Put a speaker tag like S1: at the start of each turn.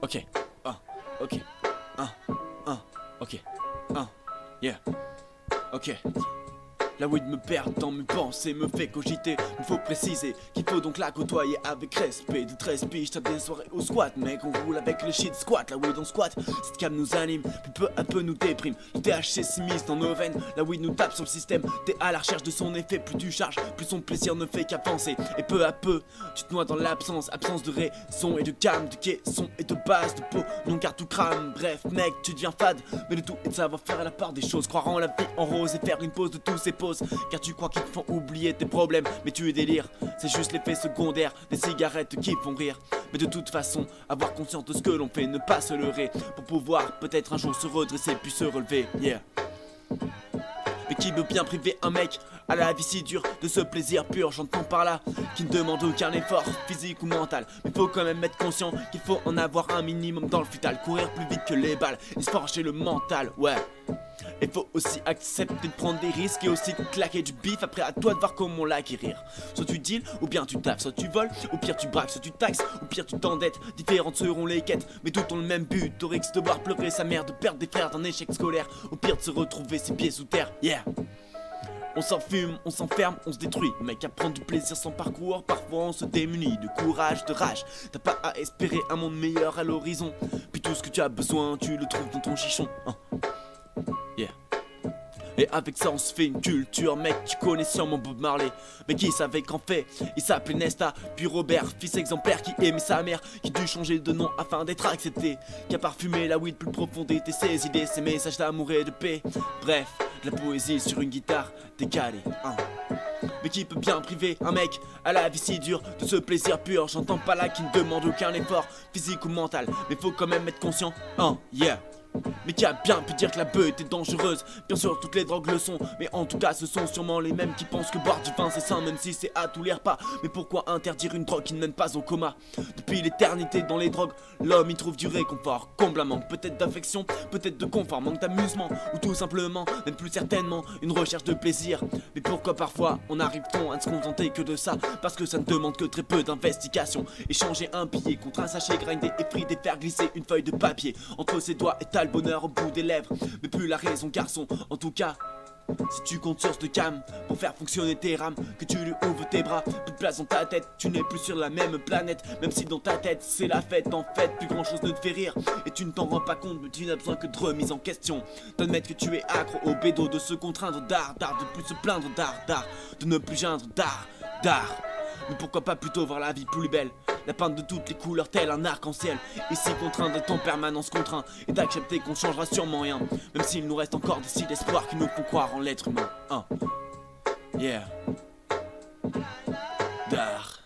S1: Ok, ok, ok, yeah, ok. La weed me perd dans mes pensées, me fait cogiter. Il faut préciser qu'il faut donc la côtoyer avec respect. De 13 piges, t'as des soirées au squat, mec, on roule avec le shit squat. La weed on squat, cette cam nous anime, puis peu à peu nous déprime. Le THC s'immisce dans nos veines, la weed nous tape sur le système. T'es à la recherche de son effet, plus tu charges, plus son plaisir ne fait qu'avancer. Et peu à peu, tu te noies dans l'absence, absence de raison et de calme, de caisson et de base, de peau, non car tout crame. Bref, mec, tu deviens fade, mais le tout est de savoir faire la part des choses. Croire en la vie en rose et faire une pause de tous ces pauses. Car tu crois qu'ils te font oublier tes problèmes, mais tu es délire. C'est juste l'effet secondaire des cigarettes qui font rire. Mais de toute façon, avoir conscience de ce que l'on fait, ne pas se leurrer, pour pouvoir peut-être un jour se redresser puis se relever, yeah. Mais qui veut bien priver un mec à la vie si dure de ce plaisir pur? J'entends par là qui ne demande aucun effort physique ou mental, mais faut quand même être conscient qu'il faut en avoir un minimum dans le futal. Courir plus vite que les balles et se forger le mental, ouais. Et faut aussi accepter de prendre des risques et aussi de claquer du bif. Après à toi de voir comment l'acquérir. Soit tu deals, ou bien tu taffes, soit tu voles, ou pire tu braques, soit tu taxes, ou pire tu t'endettes. Différentes seront les quêtes, mais toutes ont le même but. Au risque de voir pleurer sa mère, de perdre des frères d'un échec scolaire, ou pire de se retrouver ses pieds sous terre, yeah. On s'enfume, on s'enferme, on se détruit. Mec, à prendre du plaisir sans parcours, parfois on se démunit de courage, de rage. T'as pas à espérer un monde meilleur à l'horizon. Puis tout ce que tu as besoin, tu le trouves dans ton chichon, hein. Yeah. Et avec ça on se fait une culture, mec, tu connais sûrement Bob Marley. Mais qui savait qu'en fait, il s'appelait Nesta, puis Robert, fils exemplaire qui aimait sa mère, qui dut changer de nom afin d'être accepté, qui a parfumé la weed plus profondité, ses idées, ses messages d'amour et de paix. Bref, de la poésie sur une guitare décalée, hein. Mais qui peut bien priver un mec à la vie si dure de ce plaisir pur? J'entends pas là qui ne demande aucun effort physique ou mental, mais faut quand même être conscient, hein, yeah. Mais qui a bien pu dire que la beuh était dangereuse? Bien sûr toutes les drogues le sont, mais en tout cas ce sont sûrement les mêmes qui pensent que boire du vin c'est sain, même si c'est à tous les repas. Mais pourquoi interdire une drogue qui ne mène pas au coma? Depuis l'éternité dans les drogues, l'homme y trouve du réconfort. Comble un manque peut-être d'affection, peut-être de confort, manque d'amusement, ou tout simplement, même plus certainement, une recherche de plaisir. Mais pourquoi parfois on arrive-t-on à ne se contenter que de ça? Parce que ça ne demande que très peu d'investigation. Échanger un billet contre un sachet grindé et frite et faire glisser une feuille de papier entre ses doigts et t'as le bonheur au bout des lèvres. Mais plus la raison garçon, en tout cas si tu comptes sur ce cam pour faire fonctionner tes rames, que tu lui ouvres tes bras, plus de place dans ta tête, tu n'es plus sur la même planète. Même si dans ta tête c'est la fête, en fait plus grand chose ne te fait rire. Et tu ne t'en rends pas compte, mais tu n'as besoin que de remise en question. D'admettre que tu es accro au bédo, de se contraindre d'art, de plus se plaindre d'art, de ne plus geindre d'art. Mais pourquoi pas plutôt voir la vie plus belle, la peinte de toutes les couleurs tel un arc-en-ciel. Ici contraint d'être en permanence contraint, et d'accepter qu'on changera sûrement rien, même s'il nous reste encore des signes d'espoir qui nous font croire en l'être humain, hein. Yeah. D'art.